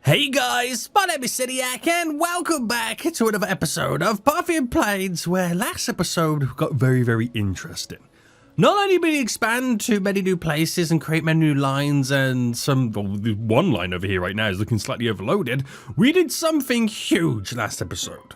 Hey guys, my name is Cidiac and welcome back to another episode of Puffin Planes, where last episode got very interesting. Not only did we expand to many new places and create many new lines and one line over here right now is looking slightly overloaded, we did something huge last episode.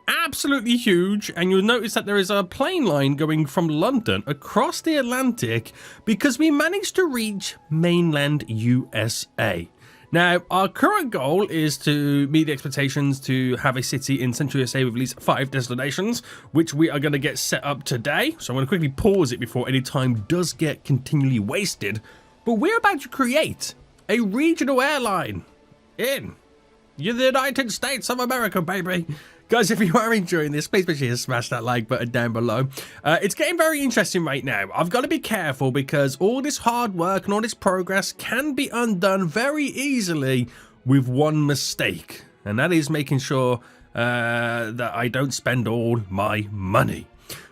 Absolutely huge, and you'll notice that there is a plane line going from London across the Atlantic because we managed to reach mainland USA. Now, our current goal is to meet the expectations to have a city in Central USA with at least 5 destinations, which we are going to get set up today. So I'm going to quickly pause it before any time does get continually wasted. But we're about to create a regional airline in the United States of America, baby. Guys, if you are enjoying this, please make sure you smash that like button down below. It's getting very interesting right now. I've got to be careful because all this hard work and all this progress can be undone very easily with one mistake. And that is making sure that I don't spend all my money.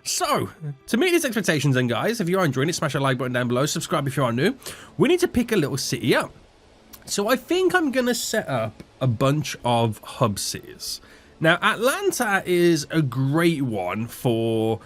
So, to meet these expectations then, guys, if you are enjoying it, smash that like button down below. Subscribe if you are new. We need to pick a little city up. So I think I'm going to set up a bunch of hub cities. Now, Atlanta is a great one for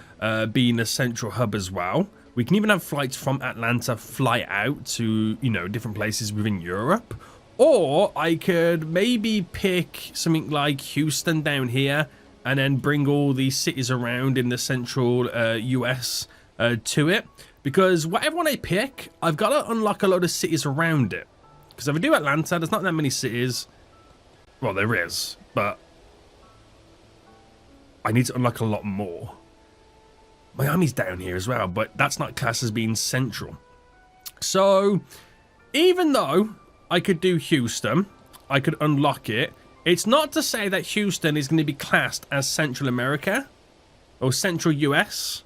being a central hub as well. We can even have flights from Atlanta fly out to, different places within Europe. Or I could maybe pick something like Houston down here and then bring all these cities around in the central US to it. Because whatever one I pick, I've got to unlock a load of cities around it. Because if I do Atlanta, there's not that many cities. Well, there is, but I need to unlock a lot more. Miami's down here as well, but that's not classed as being central. So, even though I could do Houston, I could unlock it. It's not to say that Houston is going to be classed as Central America or Central US.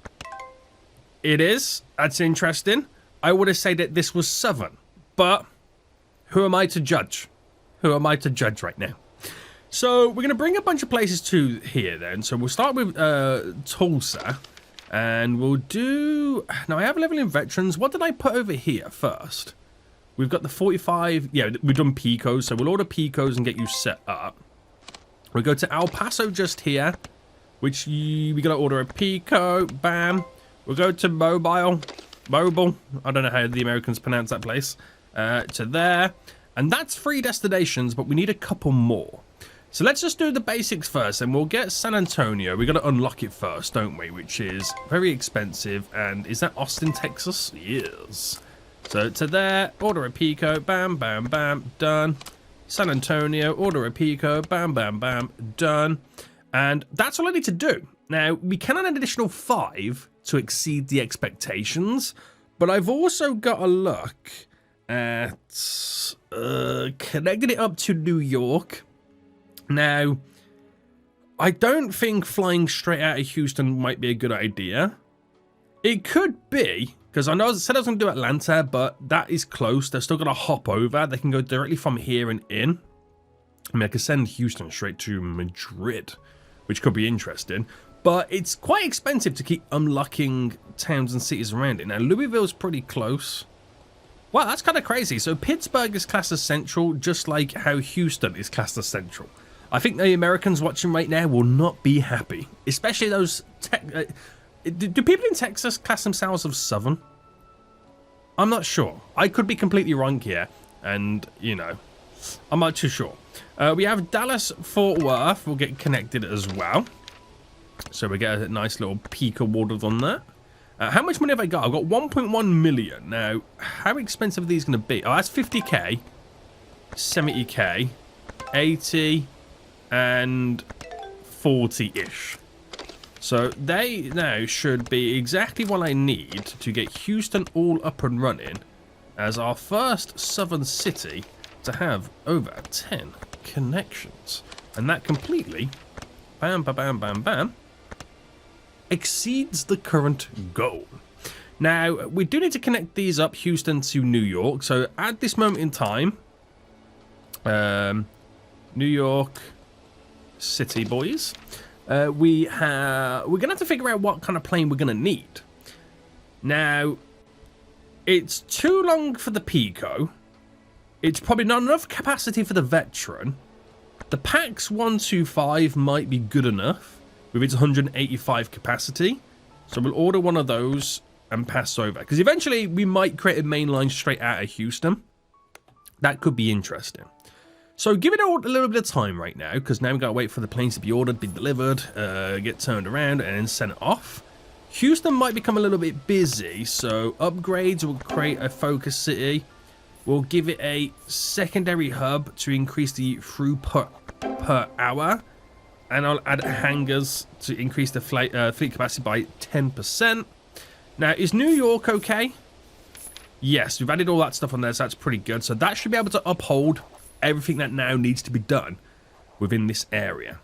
It is. That's interesting. I would have said that this was Southern, but who am I to judge? Who am I to judge right now? So we're going to bring a bunch of places to here then. So we'll start with Tulsa. And we'll do... Now I have a level in veterans. What did I put over here first? We've got the 45... Yeah, we've done Picos. So we'll order Picos and get you set up. We'll go to El Paso just here. Which we got to order a Pico. Bam. We'll go to Mobile. I don't know how the Americans pronounce that place. To there. And that's 3 destinations, but we need a couple more. So let's just do the basics first, and we'll get San Antonio. We got to unlock it first, don't we? Which is very expensive. And is that Austin, Texas? Yes. So to there, order a Pico, bam, bam, bam, done. San Antonio, order a Pico, bam, bam, bam, done. And that's all I need to do. Now, we can add an additional 5 to exceed the expectations, but I've also got to look at connecting it up to New York. Now, I don't think flying straight out of Houston might be a good idea. It could be, because I said I was going to do Atlanta, but that is close. They're still going to hop over. They can go directly from here and in. I mean, I could send Houston straight to Madrid, which could be interesting. But it's quite expensive to keep unlocking towns and cities around it. Now, Louisville's pretty close. Wow, that's kind of crazy. So Pittsburgh is classed as central, just like how Houston is classed as central. I think the Americans watching right now will not be happy, especially those... do people in Texas class themselves as Southern? I'm not sure. I could be completely wrong here, and, I'm not too sure. We have Dallas-Fort Worth. We'll get connected as well. So we get a nice little peak awarded on that. How much money have I got? I've got 1.1 million. Now, how expensive are these going to be? Oh, that's 50k, 70k, 80, and 40-ish. So they now should be exactly what I need to get Houston all up and running as our first southern city to have over 10 connections. And that completely, bam, bam, bam, bam, bam, exceeds the current goal. Now, we do need to connect these up, Houston to New York. So at this moment in time, New York City, boys, we're gonna have to figure out what kind of plane we're gonna need. Now, it's too long for the Pico, It's probably not enough capacity for the veteran. The PAX 125 might be good enough with its 185 capacity. So we'll order one of those and pass over. Because eventually we might create a main line straight out of Houston. That could be interesting. So give it a little bit of time right now. Because now we've got to wait for the planes to be ordered, be delivered, get turned around and then sent off. Houston might become a little bit busy. So upgrades will create a focus city. We'll give it a secondary hub to increase the throughput per hour. And I'll add hangars to increase the fleet capacity by 10%. Now, is New York okay? Yes, we've added all that stuff on there, so that's pretty good. So that should be able to uphold everything that now needs to be done within this area.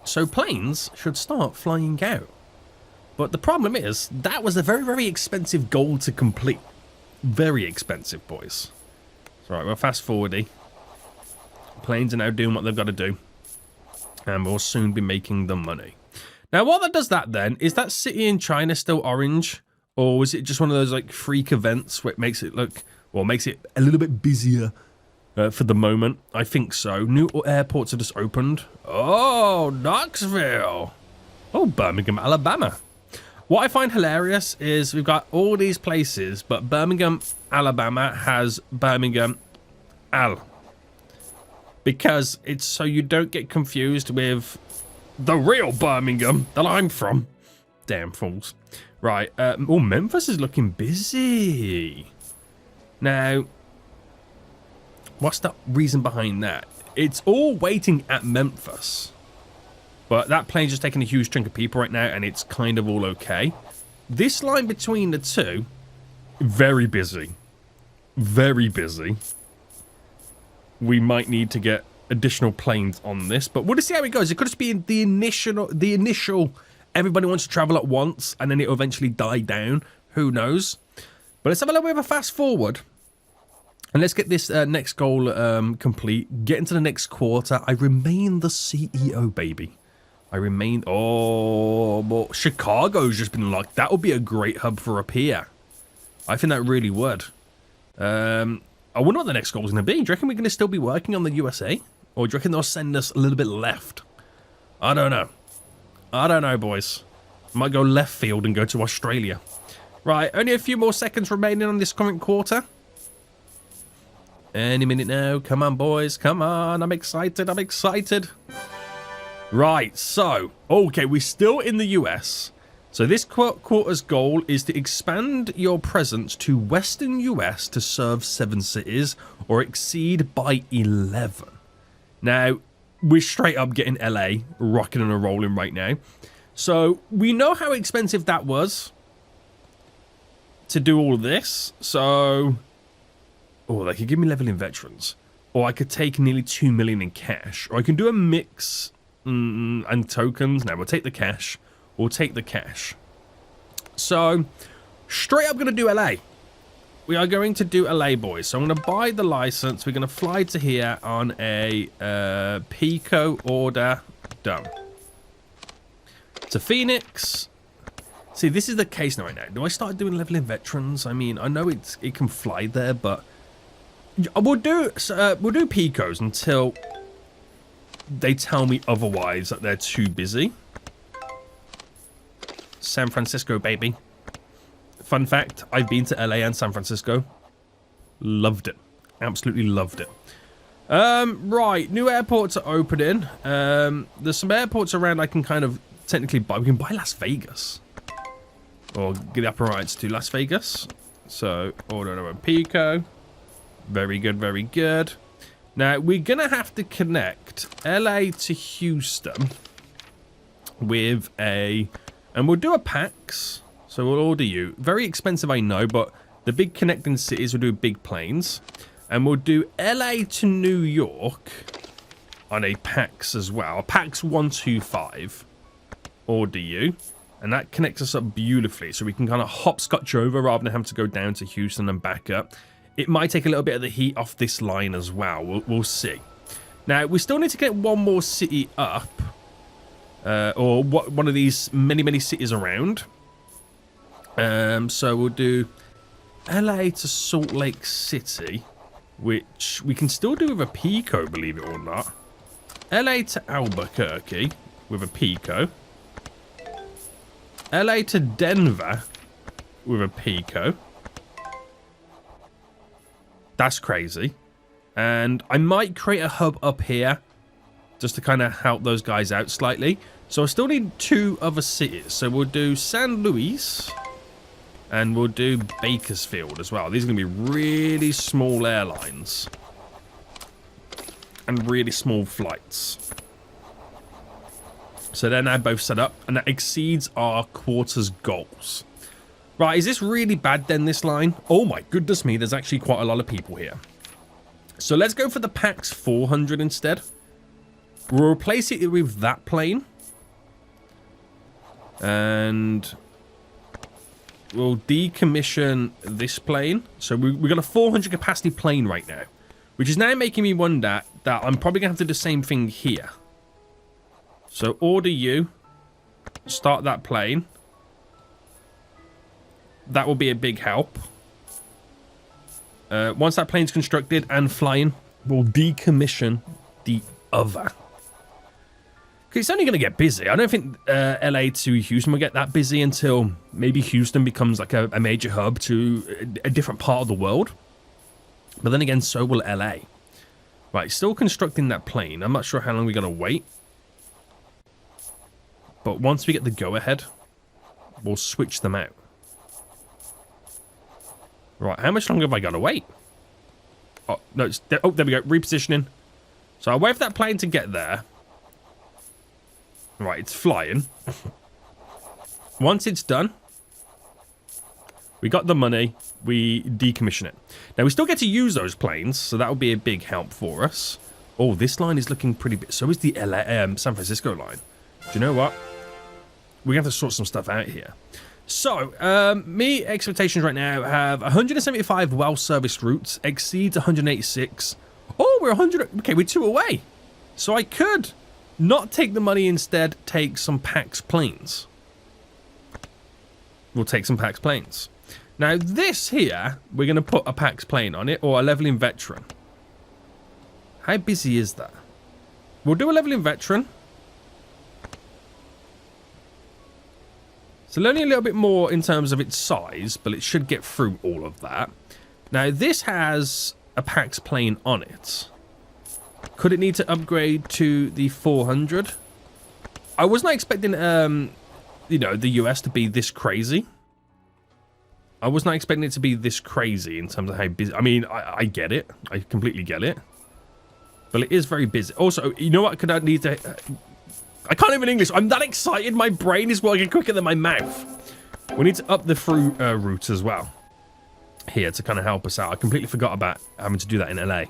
So planes should start flying out. But the problem is, that was a very, very expensive goal to complete. Very expensive, boys. So, right, we're fast forwarding. Planes are now doing what they've got to do. And we'll soon be making the money. Now, what that does that then, is that city in China still orange? Or was it just one of those like freak events where it makes it look, well, makes it a little bit busier for the moment? I think so. New airports have just opened. Oh, Knoxville. Oh, Birmingham, Alabama. What I find hilarious is we've got all these places, but Birmingham, Alabama has Birmingham, Al. Because it's so you don't get confused with the real Birmingham that I'm from. Damn fools. Right, oh, Memphis is looking busy. Now, what's the reason behind that? It's all waiting at Memphis. But that plane's just taking a huge chunk of people right now, and it's kind of all okay. This line between the two, very busy. Very busy. We might need to get additional planes on this, but we'll just see how it goes. It could just be the initial everybody wants to travel at once, and then it'll eventually die down. Who knows? But let's have a little bit of a fast forward. And let's get this next goal complete. Get into the next quarter. I remain the CEO, baby. I remain... Oh, well, Chicago's just been locked. That would be a great hub for up here. I think that really would. I wonder what the next goal is going to be. Do you reckon we're going to still be working on the USA? Or do you reckon they'll send us a little bit left? I don't know. I don't know, boys. Might go left field and go to Australia. Right, only a few more seconds remaining on this current quarter. Any minute now. Come on, boys. Come on. I'm excited. I'm excited. Right, so, okay, we're still in the US. So this quarter's goal is to expand your presence to Western US to serve 7 cities or exceed by 11. Now, we're straight up getting LA rocking and rolling right now. So we know how expensive that was to do all of this. So, oh, they could give me level in veterans. Or I could take nearly 2 million in cash. Or I can do a mix and tokens. Now, we'll take the cash. We'll take the cash. So, straight up going to do LA. We are going to do LA, boys. So I'm going to buy the license. We're going to fly to here on a Pico order. Done. To Phoenix. See, this is the case now right now. Do I start doing leveling veterans? I mean, I know it can fly there, but we'll do Picos until they tell me otherwise that they're too busy. San Francisco, baby. Fun fact, I've been to LA and San Francisco. Loved it. Absolutely loved it. Right, new airports are opening. There's some airports around I can kind of technically buy. We can buy Las Vegas. Or get the upper rights to Las Vegas. So, order a Pico. Very good, very good. Now, we're going to have to connect LA to Houston with a... And we'll do a PAX. So we'll order you. Very expensive, I know, but the big connecting cities will do big planes. And we'll do LA to New York on a PAX as well. A PAX 125. Order you. And that connects us up beautifully. So we can kind of hopscotch over rather than having to go down to Houston and back up. It might take a little bit of the heat off this line as well. We'll see. Now, we still need to get one more city up. Or one of these many cities around. So we'll do LA to Salt Lake City which we can still do with a Pico, believe it or not. LA to Albuquerque with a Pico. LA to Denver with a Pico. That's crazy. And I might create a hub up here just to kind of help those guys out slightly. So I still need 2 other cities. So we'll do San Luis and we'll do Bakersfield as well. These are going to be really small airlines and really small flights. So they're now both set up and that exceeds our quarters goals. Right, is this really bad then, this line? Oh my goodness me, there's actually quite a lot of people here. So let's go for the PAX 400 instead. We'll replace it with that plane. And we'll decommission this plane. So we've got a 400 capacity plane right now, which is now making me wonder that I'm probably going to have to do the same thing here. So order you, start that plane. That will be a big help. Once that plane's constructed and flying, we'll decommission the other. Because it's only going to get busy. I don't think LA to Houston will get that busy until maybe Houston becomes like a major hub to a different part of the world. But then again, so will LA. Right, still constructing that plane. I'm not sure how long we're going to wait. But once we get the go-ahead, we'll switch them out. Right, how much longer have I got to wait? Oh, no, there we go, repositioning. So I'll wait for that plane to get there. Right, it's flying. Once it's done, we got the money, we decommission it. Now, we still get to use those planes, so that will be a big help for us. Oh, this line is looking pretty big. So is the San Francisco line. Do you know what? We have to sort some stuff out here. So, me expectations right now have 175 well-serviced routes, exceeds 186. Oh, we're 100. Okay, we're 2 away. So I could not take the money, instead take some PAX planes. We'll take some PAX planes. Now, this here, we're going to put a PAX plane on it, or a leveling veteran. How busy is that? We'll do a leveling veteran. So only a little bit more in terms of its size, but it should get through all of that. Now, this has a PAX plane on it. Could it need to upgrade to the 400? I was not expecting, you know, the US to be this crazy. I was not expecting it to be this crazy in terms of how busy. I mean, I get it. I completely get it. But it is very busy. Also, you know what? Could I need to... I can't even English. I'm that excited. My brain is working quicker than my mouth. We need to up the through route as well. Here to kind of help us out. I completely forgot about having to do that in LA.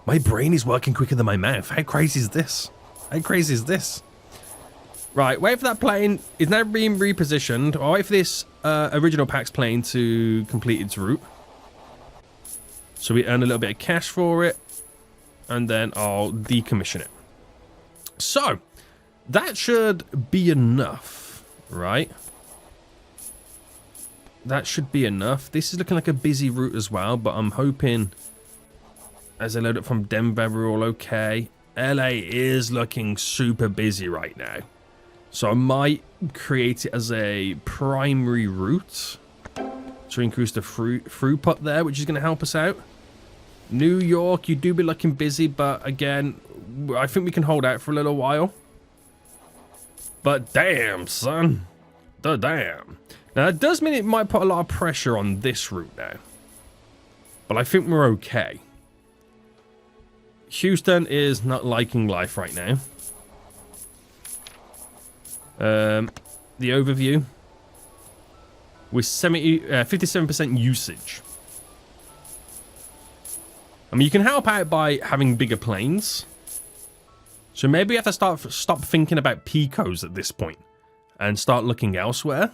My brain is working quicker than my mouth. How crazy is this? How crazy is this? Right, wait for that plane. It's now being repositioned. I'll wait for this original PAX plane to complete its route. So we earn a little bit of cash for it. And then I'll decommission it. So... that should be enough, right? That should be enough. This is looking like a busy route as well, but I'm hoping as I load it from Denver, we're all okay. LA is looking super busy right now. So I might create it as a primary route to increase the throughput there, which is going to help us out. New York, you do be looking busy, but again, I think we can hold out for a little while. But damn, son. Damn. Now, that does mean it might put a lot of pressure on this route now. But I think we're okay. Houston is not liking life right now. The overview. With 57% usage. I mean, you can help out by having bigger planes. So maybe we have to stop thinking about Picos at this point and start looking elsewhere.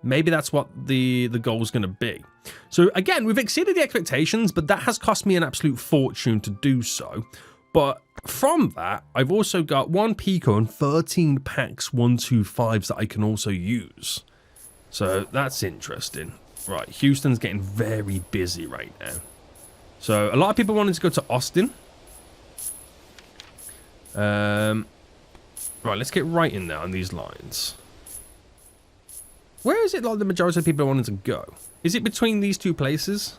Maybe that's what the goal is going to be. So again, we've exceeded the expectations, but that has cost me an absolute fortune to do so. But from that, I've also got 1 Pico and 13 PAX 125s that I can also use. So that's interesting. Right, Houston's getting very busy right now. So a lot of people wanted to go to Austin. Right, let's get right in there on these lines. Where is it like the majority of people wanted to go? Is it between these two places?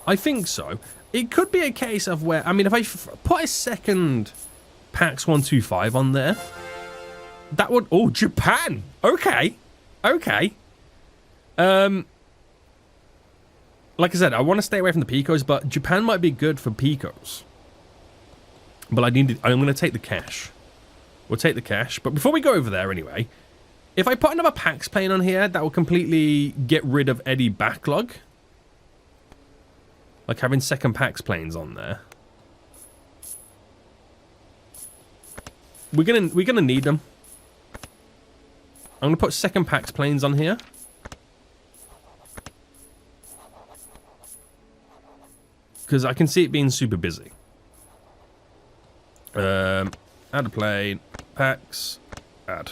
I think so. It could be a case of where, I mean, if I put a second PAX 125 on there, that would, oh, Japan. Okay. Okay. Like I said, I want to stay away from the Picos, but Japan might be good for Picos. But I'm going to take the cash. We'll take the cash. But before we go over there anyway, if I put another PAX plane on here, that will completely get rid of any backlog. Like having second PAX planes on there. We're gonna need them. I'm gonna put second PAX planes on here. Because I can see it being super busy. Add a plane, PAX, add.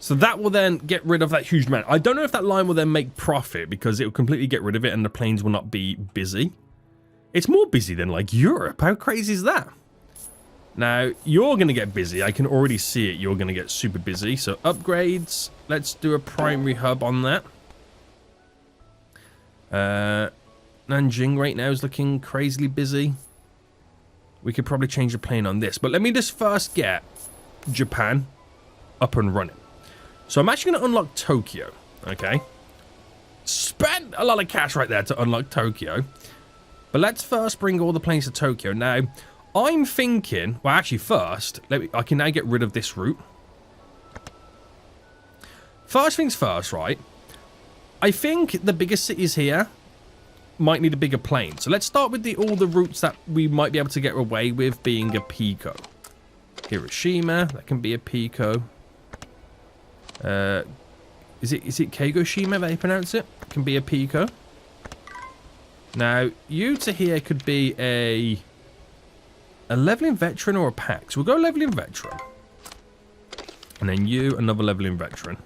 So that will then get rid of that huge amount. I don't know if that line will then make profit because it will completely get rid of it and the planes will not be busy. It's more busy than like Europe. How crazy is that? Now, you're going to get busy. I can already see it. You're going to get super busy. So upgrades. Let's do a primary hub on that. Nanjing right now is looking crazily busy. We could probably change the plane on this. But let me just first get Japan up and running. So I'm actually going to unlock Tokyo, okay? Spent a lot of cash right there to unlock Tokyo. But let's first bring all the planes to Tokyo. Now, I'm thinking... Well, actually, first, I can now get rid of this route. First things first, right? I think the biggest cities here might need a bigger plane. So let's start with all the routes that we might be able to get away with being a Pico. Hiroshima, that can be a Pico. Is it Kagoshima that you pronounce it? Can be a Pico. Now, you to here could be a leveling veteran or a PAX. We'll go leveling veteran. And then you, another leveling veteran.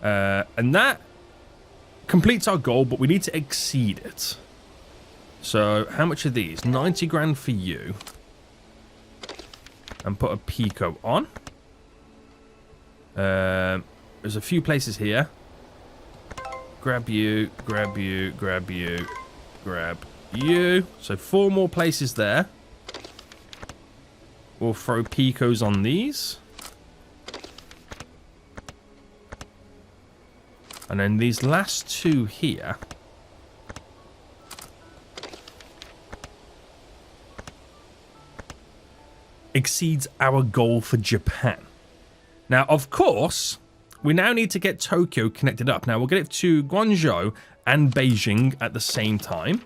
And that completes our goal, but we need to exceed it. So, how much are these? 90 grand for you. And put a Pico on. There's a few places here. Grab you, grab you, grab you, grab you. So 4 more places there. We'll throw Picos on these. And then these last 2 here. Exceeds our goal for Japan. Now, of course, we now need to get Tokyo connected up. Now, we'll get it to Guangzhou and Beijing at the same time.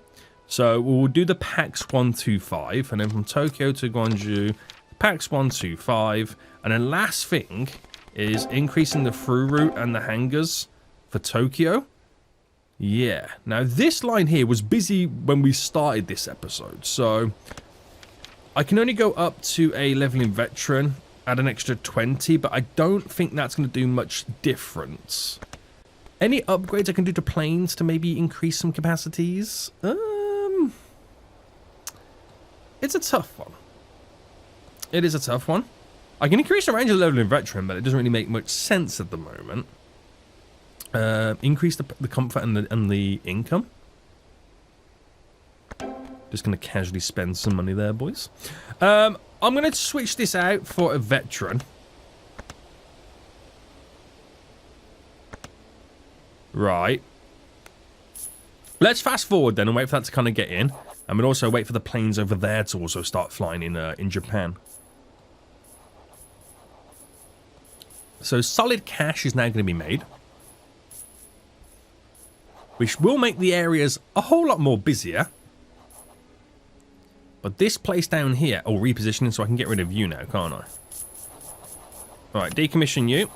So, we'll do the PAX 125. And then from Tokyo to Guangzhou, PAX 125. And then last thing is increasing the through route and the hangars for Tokyo. Yeah. Now, this line here was busy when we started this episode. So, I can only go up to a leveling veteran. Add an extra 20, but I don't think that's going to do much difference. Any upgrades I can do to planes to maybe increase some capacities? It's a tough one. It is a tough one. I can increase the range of leveling veteran, but it doesn't really make much sense at the moment. Increase the comfort and the income. Just going to casually spend some money there, boys. I'm going to switch this out for a veteran. Right. Let's fast forward then and wait for that to kind of get in. And we'll also wait for the planes over there to also start flying in Japan. So solid cash is now going to be made. Which will make the areas a whole lot more busier. But this place down here, oh, repositioning, so I can get rid of you now, can't I? Alright, decommission you.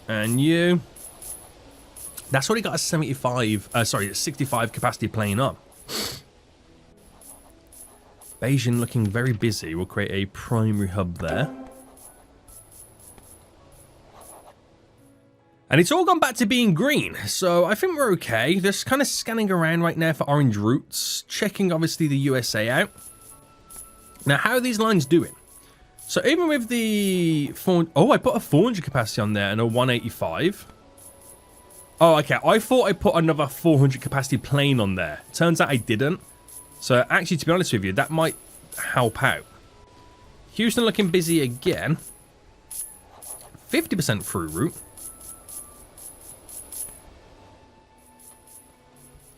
And you. That's already got a 65 capacity plane up. Beijing looking very busy. We'll create a primary hub there. And it's all gone back to being green, so I think we're okay. Just kind of scanning around right now for orange routes, checking obviously the USA out. Now, how are these lines doing? So even with the... Oh, I put a 400 capacity on there and a 185. Oh, okay. I thought I put another 400 capacity plane on there. Turns out I didn't. So actually, to be honest with you, that might help out. Houston looking busy again. 50% through route.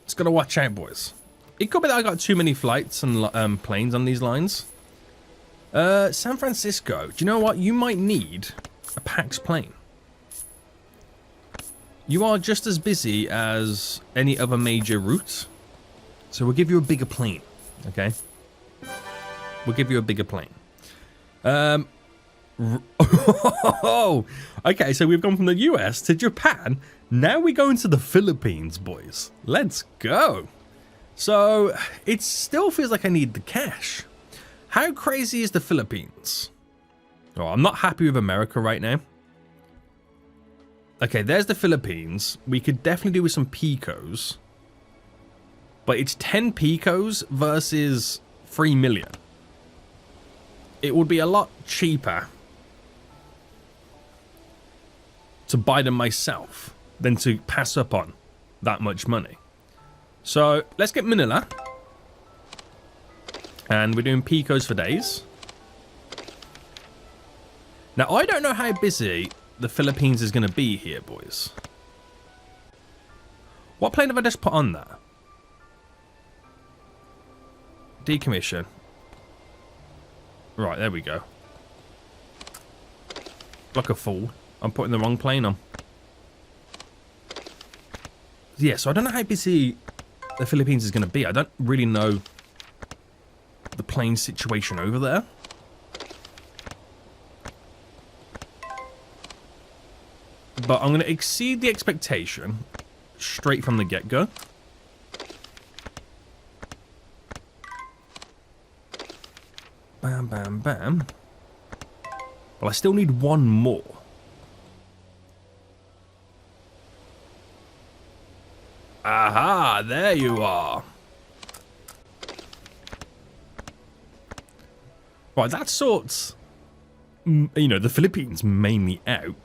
Just gotta watch out, boys. It could be that I got too many flights and planes on these lines. San Francisco. Do you know what? You might need a PAX plane. You are just as busy as any other major route. So we'll give you a bigger plane. Okay? We'll give you a bigger plane. Okay, so we've gone from the US to Japan. Now we're going to the Philippines, boys. Let's go. So it still feels like I need the cash. How crazy is the Philippines? Oh, I'm not happy with America right now. Okay, there's the Philippines. We could definitely do with some Picos. But it's 10 Picos versus 3 million. It would be a lot cheaper to buy them myself than to pass up on that much money. So let's get Manila. And we're doing Picos for days. Now, I don't know how busy the Philippines is going to be here, boys. What plane have I just put on that? Decommission. Right, there we go. Like a fool. I'm putting the wrong plane on. Yeah, so I don't know how busy the Philippines is going to be. I don't really know the plane situation over there. But I'm going to exceed the expectation straight from the get-go. Bam, bam, bam. Well, I still need one more. Aha, there you are. Right, that sorts, you know, the Philippines mainly out.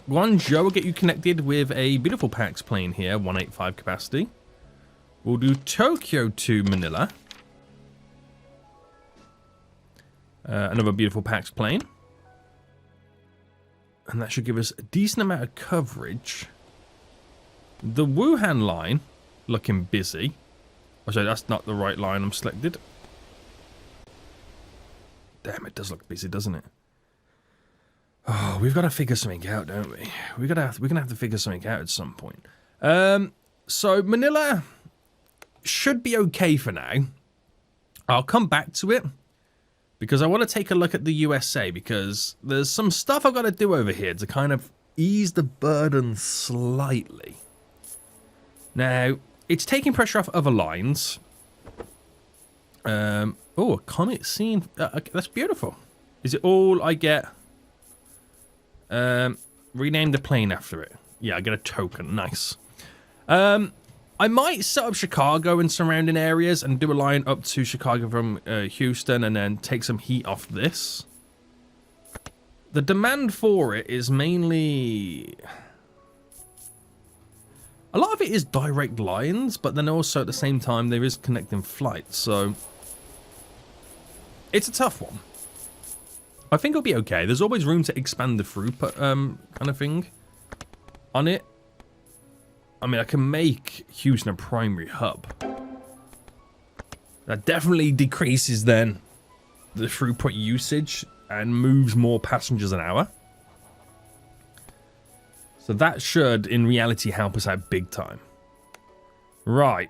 Guangzhou will get you connected with a beautiful PAX plane here, 185 capacity. We'll do Tokyo to Manila. Another beautiful PAX plane. And that should give us a decent amount of coverage. The Wuhan line, looking busy. Oh, sorry, that's not the right line I'm selected. Damn, it does look busy, doesn't it? Oh, we've got to figure something out, don't we? We're gonna have to figure something out at some point. So Manila should be okay for now. I'll come back to it because I want to take a look at the USA because there's some stuff I've got to do over here to kind of ease the burden slightly. Now, it's taking pressure off other lines. Oh, a comet scene. That's beautiful. Is it all I get? Rename the plane after it. Yeah, I get a token. Nice. I might set up Chicago and surrounding areas and do a line up to Chicago from Houston and then take some heat off this. The demand for it is mainly... A lot of it is direct lines, but then also at the same time there is connecting flights, so... It's a tough one. I think it'll be okay. There's always room to expand the throughput kind of thing on it. I mean, I can make Houston a primary hub. That definitely decreases then the throughput usage and moves more passengers an hour. So that should, in reality, help us out big time. Right.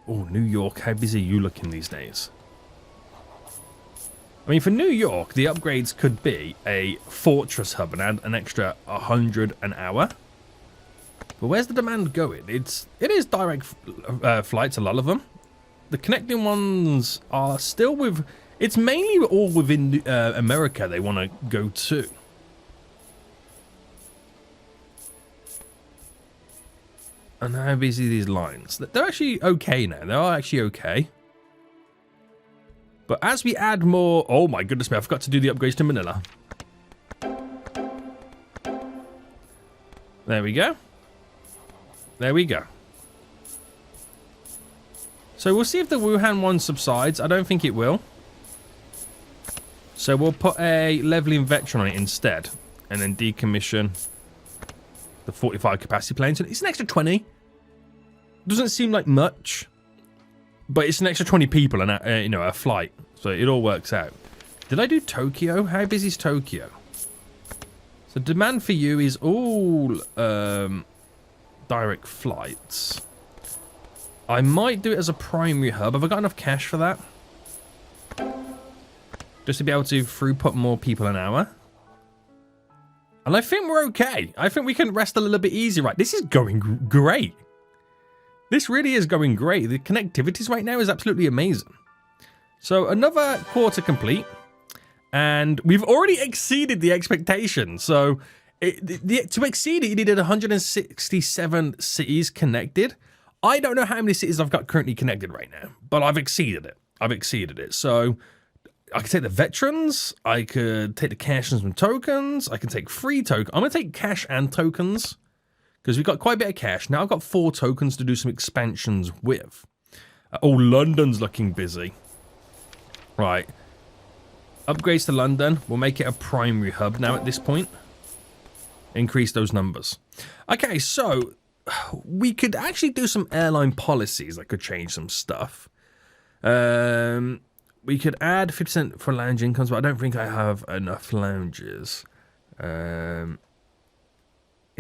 Oh, New York. How busy are you looking these days? I mean, for New York, the upgrades could be a fortress hub and add an extra 100 an hour. But where's the demand going? It is direct flights, a lot of them. The connecting ones are still with... It's mainly all within America they want to go to. And how busy are these lines? They're actually okay now. They are actually okay. But as we add more... Oh my goodness me, I forgot to do the upgrades to Manila. There we go. There we go. So we'll see if the Wuhan one subsides. I don't think it will. So we'll put a leveling veteran on it instead. And then decommission the 45 capacity planes. So it's an extra 20. Doesn't seem like much. But it's an extra 20 people and a flight. So it all works out. Did I do Tokyo? How busy is Tokyo? So demand for you is all direct flights. I might do it as a primary hub. Have I got enough cash for that? Just to be able to throughput more people an hour. And I think we're okay. I think we can rest a little bit easy, right? This is going great. This really is going great. The connectivities right now is absolutely amazing. So another quarter complete. And we've already exceeded the expectation. So to exceed it, you needed 167 cities connected. I don't know how many cities I've got currently connected right now, but I've exceeded it. So I could take the veterans. I could take the cash and some tokens. I can take free tokens. I'm going to take cash and tokens because we've got quite a bit of cash. Now I've got 4 tokens to do some expansions with. Oh, London's looking busy. Right. Upgrades to London. We'll make it a primary hub now at this point. Increase those numbers. Okay, so we could actually do some airline policies that could change some stuff. We could add 50% for lounge incomes, but I don't think I have enough lounges. Is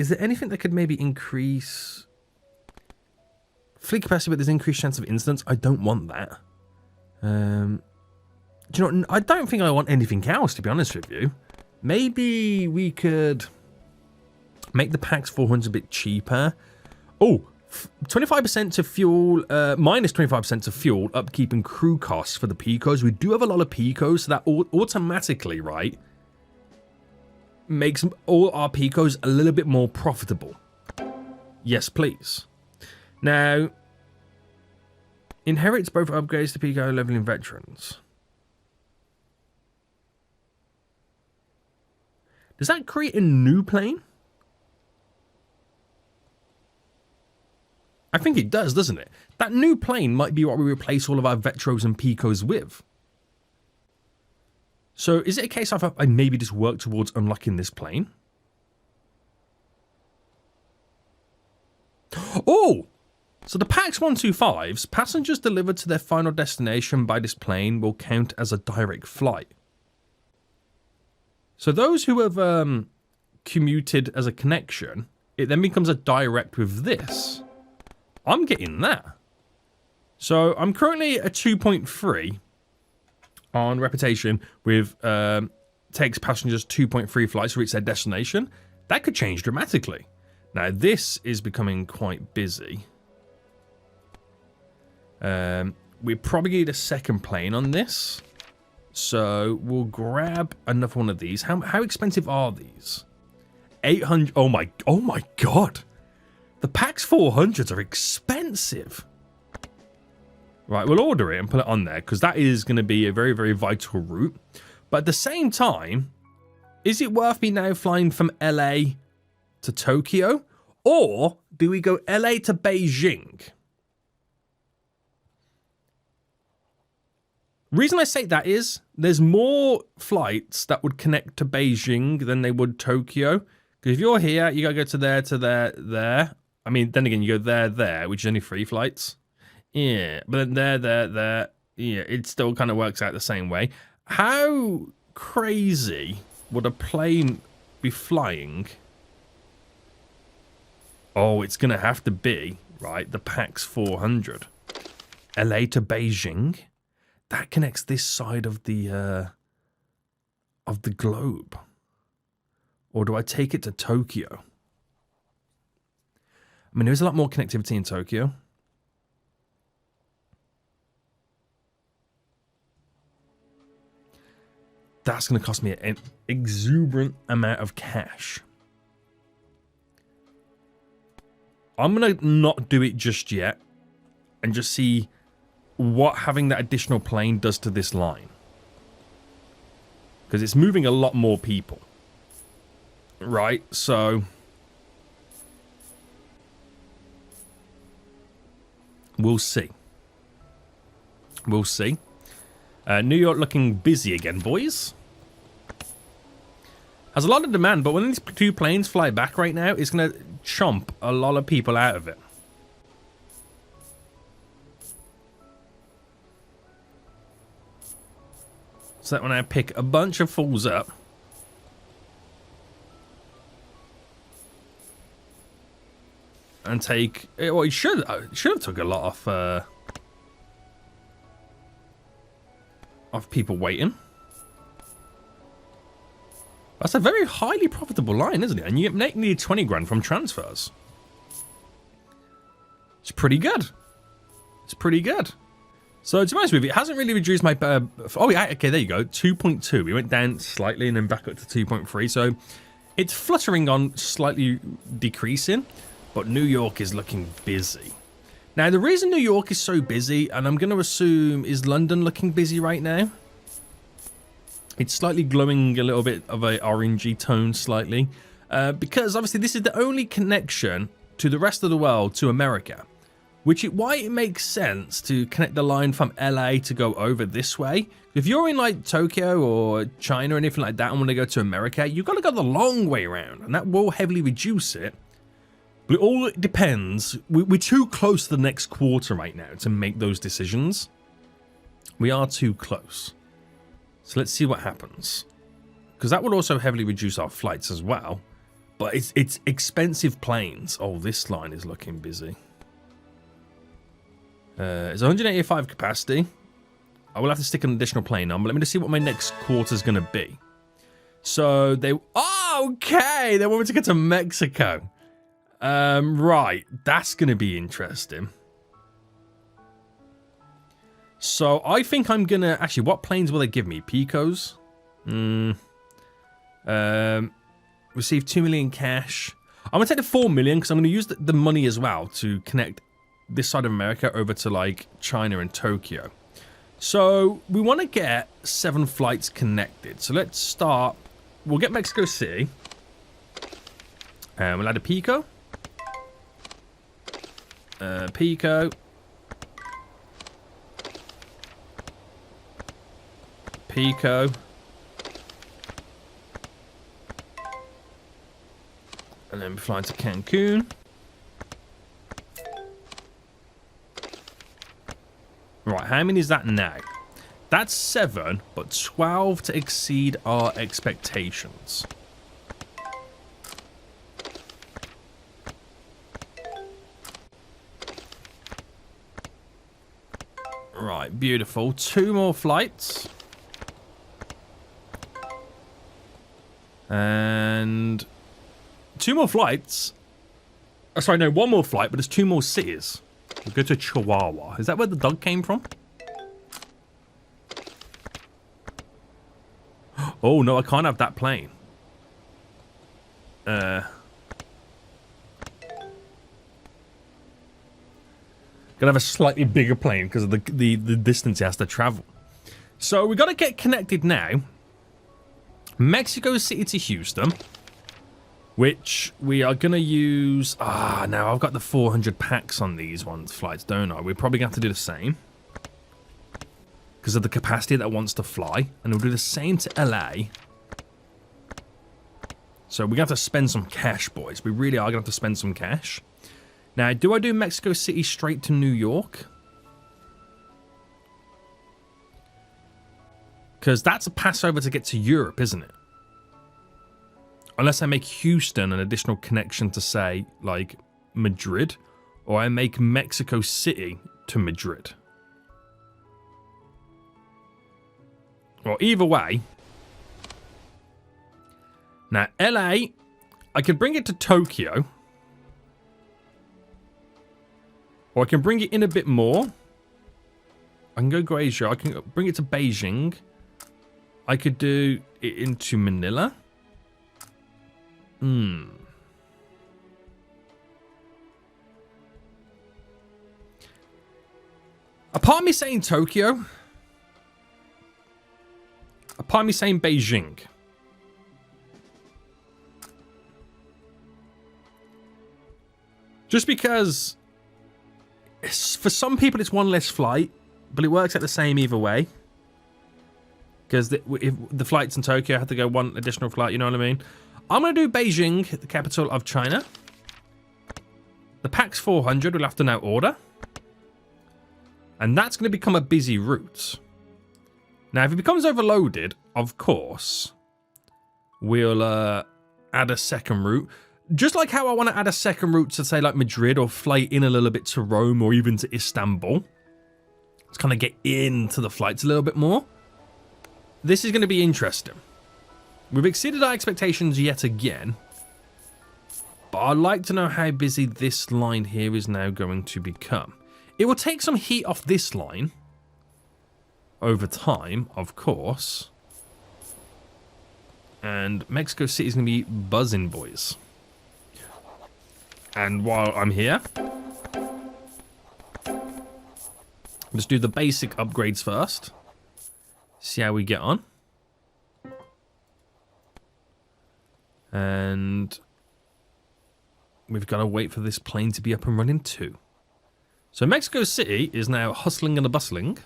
there anything that could maybe increase fleet capacity, but there's increased chance of incidents? I don't want that. Do you know what? I don't think I want anything else, to be honest with you. Maybe we could make the PAX 400 a bit cheaper. Oh, 25% to fuel, minus 25% to fuel, upkeep and crew costs for the Picos. We do have a lot of Picos, so that automatically, right, makes all our Picos a little bit more profitable. Yes, please. Now, inherits both upgrades to Pico leveling veterans. Does that create a new plane? I think it does, doesn't it? That new plane might be what we replace all of our Vetros and Picos with. So is it a case of I maybe just work towards unlocking this plane? Oh! So the PAX 125s, passengers delivered to their final destination by this plane will count as a direct flight. So those who have commuted as a connection, it then becomes a direct with this. I'm getting that. So I'm currently at 2.3 on reputation with takes passengers 2.3 flights to reach their destination. That could change dramatically. Now this is becoming quite busy. We probably need a second plane on this. So we'll grab another one of these. How expensive are these? 800. Oh my god. The PAX 400s are expensive. Right, we'll order it and put it on there because that is going to be a very, very vital route. But at the same time, is it worth me now flying from LA to Tokyo? Or do we go LA to Beijing? Reason I say that is there's more flights that would connect to Beijing than they would Tokyo. Because if you're here, you gotta go to there, there. I mean, then again, you go there, which is only 3 flights. Yeah, but then there. Yeah, it still kind of works out the same way. How crazy would a plane be flying? Oh, it's gonna have to be, right, the PAX 400. LA to Beijing? That connects this side of the globe. Or do I take it to Tokyo? I mean, there's a lot more connectivity in Tokyo. That's going to cost me an exuberant amount of cash. I'm going to not do it just yet and just see what having that additional plane does to this line. Because it's moving a lot more people. Right, so we'll see. We'll see. New York looking busy again, boys. Has a lot of demand, but when these two planes fly back right now, it's going to chomp a lot of people out of it. So that when I pick a bunch of fools up, and take, well, he should have took a lot of people waiting. That's a very highly profitable line, isn't it? And you get nearly 20 grand from transfers. It's pretty good. It's pretty good. So to be honest with you, it hasn't really reduced my... oh, yeah, okay, there you go. 2.2. We went down slightly and then back up to 2.3. So it's fluttering on, slightly decreasing. But New York is looking busy. Now, the reason New York is so busy, and I'm going to assume, is London looking busy right now? It's slightly glowing a little bit of a orangey tone slightly. Because, obviously, this is the only connection to the rest of the world, to America. Why it makes sense to connect the line from LA to go over this way. If you're in, like, Tokyo or China or anything like that and want to go to America, you've got to go the long way around. And that will heavily reduce it. But it all depends. We're too close to the next quarter right now to make those decisions. We are too close. So let's see what happens. Because that would also heavily reduce our flights as well. But it's expensive planes. Oh, this line is looking busy. It's 185 capacity. I will have to stick an additional plane on. But let me just see what my next quarter is going to be. So they... Oh, okay. They want me to get to Mexico. Right, that's going to be interesting. So I think I'm going to... Actually, what planes will they give me? Picos? Receive 2 million cash. I'm going to take the 4 million because I'm going to use the money as well to connect this side of America over to, like, China and Tokyo. So we want to get 7 flights connected. So let's start... We'll get Mexico City. We'll add a Pico. Pico. Pico. And then we fly to Cancun. Right, how many is that now? That's 7, but 12 to exceed our expectations. Right, beautiful. 2 more flights. And 2 more flights. Oh, sorry, no, 1 more flight, but there's 2 more cities. We'll go to Chihuahua. Is that where the dog came from? Oh, no, I can't have that plane. Gonna have a slightly bigger plane because of the distance it has to travel. So we got to get connected now. Mexico City to Houston, which we are going to use... now I've got the 400 packs on these flights, don't I? We're probably going to have to do the same because of the capacity that wants to fly. And we'll do the same to LA. So we're going to have to spend some cash, boys. We really are going to have to spend some cash. Now, do I do Mexico City straight to New York? Because that's a passover to get to Europe, isn't it? Unless I make Houston an additional connection to, say, like, Madrid. Or I make Mexico City to Madrid. Well, either way. Now, LA, I could bring it to Tokyo. Or I can bring it in a bit more. I can go Asia. I can bring it to Beijing. I could do it into Manila. A part of me saying Tokyo. A part of me saying Beijing. Just because for some people it's one less flight, but it works out the same either way. Because if the flights in Tokyo have to go one additional flight, you know what I mean? I'm going to do Beijing, the capital of China. The PAX 400 we'll have to now order. And that's going to become a busy route. Now, if it becomes overloaded, of course, we'll add a second route. Just like how I want to add a second route to, say, like Madrid, or fly in a little bit to Rome, or even to Istanbul. Let's kind of get into the flights a little bit more. This is going to be interesting. We've exceeded our expectations yet again. But I'd like to know how busy this line here is now going to become. It will take some heat off this line over time, of course. And Mexico City is going to be buzzing, boys. And while I'm here, let's do the basic upgrades first. See how we get on. And we've got to wait for this plane to be up and running too. So Mexico City is now hustling and bustling.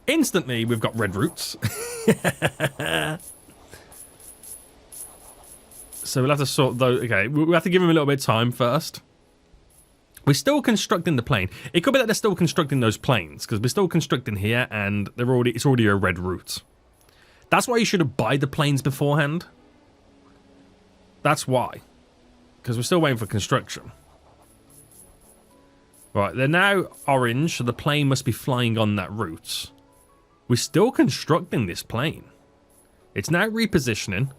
Instantly, we've got red routes. So we'll have to sort those. Okay, we'll have to give them a little bit of time first. We're still constructing the plane. It could be that they're still constructing those planes, because we're still constructing here, and it's already a red route. That's why you should buy the planes beforehand. That's why. Because we're still waiting for construction. Right, they're now orange, so the plane must be flying on that route. We're still constructing this plane. It's now repositioning.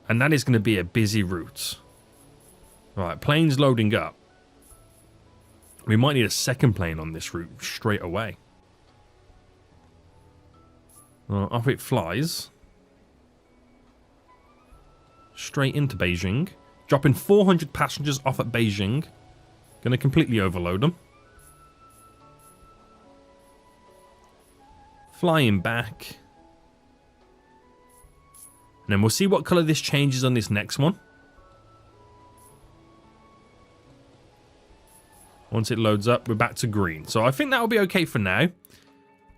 And that is going to be a busy route. Right, plane's loading up. We might need a second plane on this route straight away. Off it flies. Straight into Beijing. Dropping 400 passengers off at Beijing. Going to completely overload them. Flying back. And then we'll see what colour this changes on this next one. Once it loads up, we're back to green. So I think that'll be okay for now.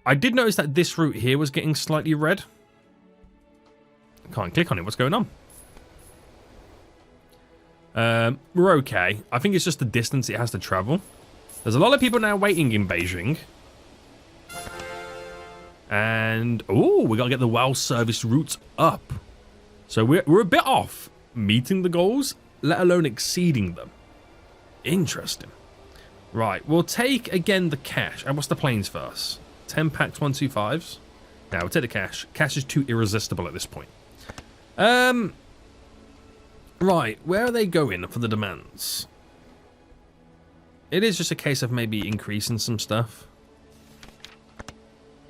I did notice that this route here was getting slightly red. I can't click on it. What's going on? We're okay. I think it's just the distance it has to travel. There's a lot of people now waiting in Beijing. And, oh, we got to get the well service routes up. So we're a bit off meeting the goals, let alone exceeding them. Interesting. Right, we'll take, again, the cash. And what's the planes first? 10 packs, 125s. Now, we'll take the cash. Cash is too irresistible at this point. Right, where are they going for the demands? It is just a case of maybe increasing some stuff.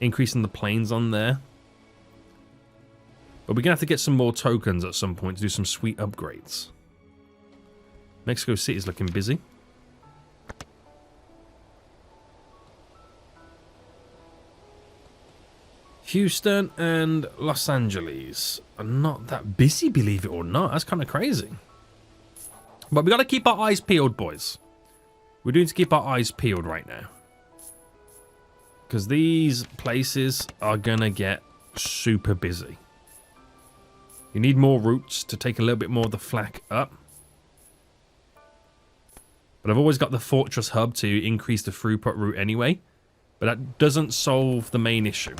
Increasing the planes on there. But we're going to have to get some more tokens at some point to do some sweet upgrades. Mexico City is looking busy. Houston and Los Angeles are not that busy, believe it or not. That's kind of crazy. But we got to keep our eyes peeled, boys. We do need to keep our eyes peeled right now. Because these places are going to get super busy. You need more routes to take a little bit more of the flak up. But I've always got the Fortress Hub to increase the throughput route anyway. But that doesn't solve the main issue.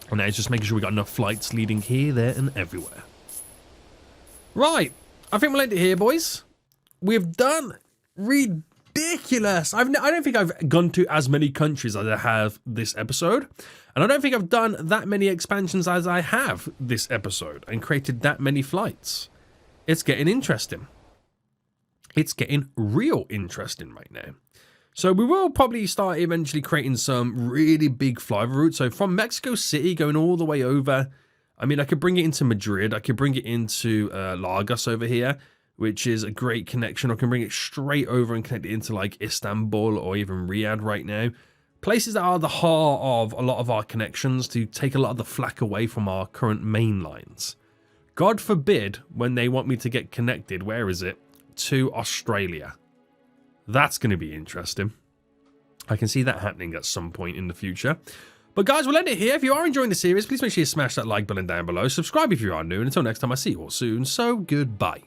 And now it's just making sure we got enough flights leading here, there, and everywhere. Right. I think we'll end it here, boys. We've done ridiculous. I don't think I've gone to as many countries as I have this episode. And I don't think I've done that many expansions as I have this episode and created that many flights. It's getting interesting. It's getting real interesting right now. So we will probably start eventually creating some really big flyover routes. So from Mexico City going all the way over. I mean, I could bring it into Madrid. I could bring it into Lagos over here. which is a great connection. I can bring it straight over and connect it into like Istanbul or even Riyadh right now. Places that are the heart of a lot of our connections to take a lot of the flack away from our current main lines. God forbid when they want me to get connected, where is it? To Australia. That's going to be interesting. I can see that happening at some point in the future. But guys, we'll end it here. If you are enjoying the series, please make sure you smash that like button down below. Subscribe if you are new. And until next time, I see you all soon. So goodbye.